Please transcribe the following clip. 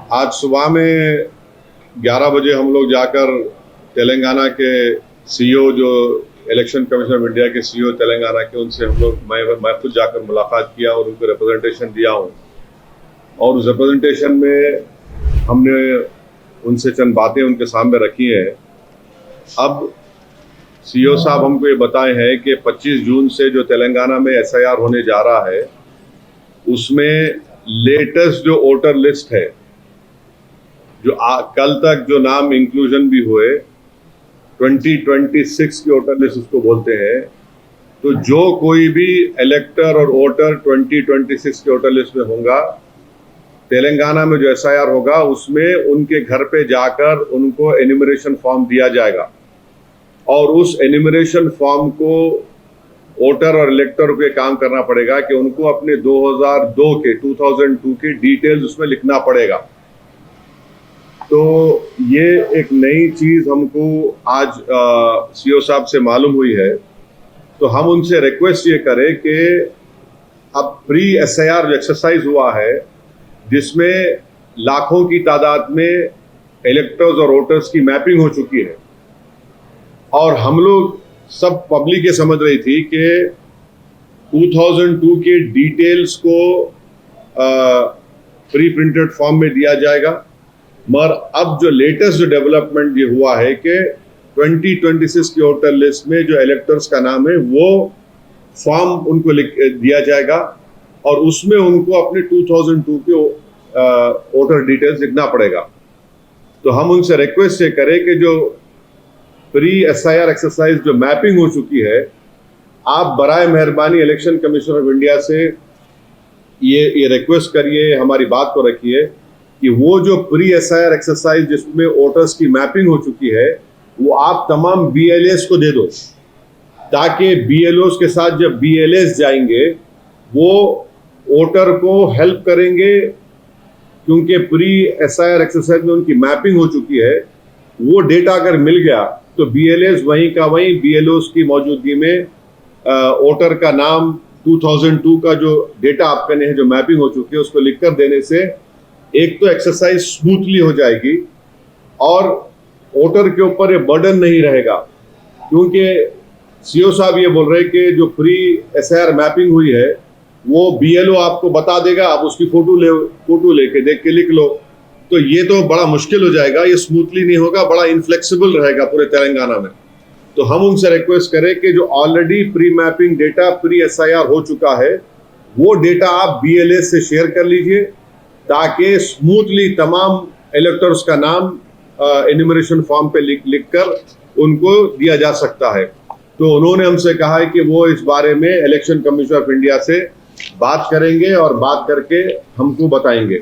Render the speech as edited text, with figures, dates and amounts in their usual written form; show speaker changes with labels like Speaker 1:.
Speaker 1: आज सुबह में 11 बजे हम लोग जाकर तेलंगाना के सीईओ जो इलेक्शन कमीशन ऑफ इंडिया के सीईओ तेलंगाना के उनसे हम लोग मैं खुद जाकर मुलाकात किया और उनको रिप्रेजेंटेशन दिया हूँ। और उस रिप्रेजेंटेशन में हमने उनसे चंद बातें उनके सामने रखी हैं। अब सीईओ साहब हमको ये बताए हैं कि 25 जून से जो तेलंगाना में एसआईआर होने जा रहा है उसमें लेटेस्ट जो वोटर लिस्ट है, जो कल तक जो नाम इंक्लूजन भी हुए 2026 की वोटर लिस्ट उसको बोलते हैं, तो जो कोई भी इलेक्टर और वोटर 2026 के वोटर लिस्ट में होगा, तेलंगाना में जो एसआईआर होगा उसमें उनके घर पे जाकर उनको एन्यूमरेशन फॉर्म दिया जाएगा और उस एन्यूमरेशन फॉर्म को वोटर और इलेक्टर को काम करना पड़ेगा कि उनको अपने 2002 की डिटेल्स उसमें लिखना पड़ेगा। तो ये एक नई चीज हमको आज सीईओ साहब से मालूम हुई है। तो हम उनसे रिक्वेस्ट ये करें कि अब प्री एसआईआर जो एक्सरसाइज हुआ है जिसमें लाखों की तादाद में इलेक्टर्स और वोटर्स की मैपिंग हो चुकी है और हम लोग सब पब्लिक ये समझ रही थी कि 2002 के डिटेल्स को प्री प्रिंटेड फॉर्म में दिया जाएगा, मगर अब जो लेटेस्ट जो डेवलपमेंट ये हुआ है कि 2026 की वोटर लिस्ट में जो इलेक्टर्स का नाम है वो फॉर्म उनको दिया जाएगा और उसमें उनको अपने 2002 के वोटर डिटेल्स लिखना पड़ेगा। तो हम उनसे रिक्वेस्ट ये करें कि जो प्री एसआईआर एक्सरसाइज जो मैपिंग हो चुकी है, आप बराए मेहरबानी इलेक्शन कमीशन ऑफ इंडिया से ये रिक्वेस्ट करिए, हमारी बात को रखिए कि वो जो प्री एसआईआर एक्सरसाइज जिसमें वोटर्स की मैपिंग हो चुकी है वो आप तमाम बीएलएस को दे दो, ताकि बीएलओस के साथ जब बीएलएस जाएंगे वो वोटर को हेल्प करेंगे, क्योंकि प्री एसआईआर एक्सरसाइज में उनकी मैपिंग हो चुकी है। वो डेटा अगर मिल गया तो बीएलएस वहीं का वहीं बीएलओस की मौजूदगी में वोटर का नाम 2002 का जो डेटा आपके ने है जो मैपिंग हो चुकी है उसको लिखकर देने से एक तो एक्सरसाइज स्मूथली हो जाएगी और वोटर के ऊपर ये बर्डन नहीं रहेगा, क्योंकि सीईओ साहब ये बोल रहे हैं कि जो प्री एसआईआर मैपिंग हुई है वो बीएलओ आपको बता देगा, आप उसकी फोटो लेके देख के लिख लो। तो ये तो बड़ा मुश्किल हो जाएगा, ये स्मूथली नहीं होगा, बड़ा इनफ्लेक्सिबल रहेगा पूरे तेलंगाना में। तो हम उनसे रिक्वेस्ट करें कि जो already pre mapping data pre SIR हो चुका है वो डेटा आप बीएलएस से शेयर कर लीजिए, ताकि स्मूथली तमाम इलेक्टर्स का नाम एन्यूमरेशन फॉर्म पे लिखकर उनको दिया जा सकता है। तो उन्होंने हमसे कहा है कि वो इस बारे में इलेक्शन कमीशन ऑफ इंडिया से बात करेंगे और बात करके हमको बताएंगे।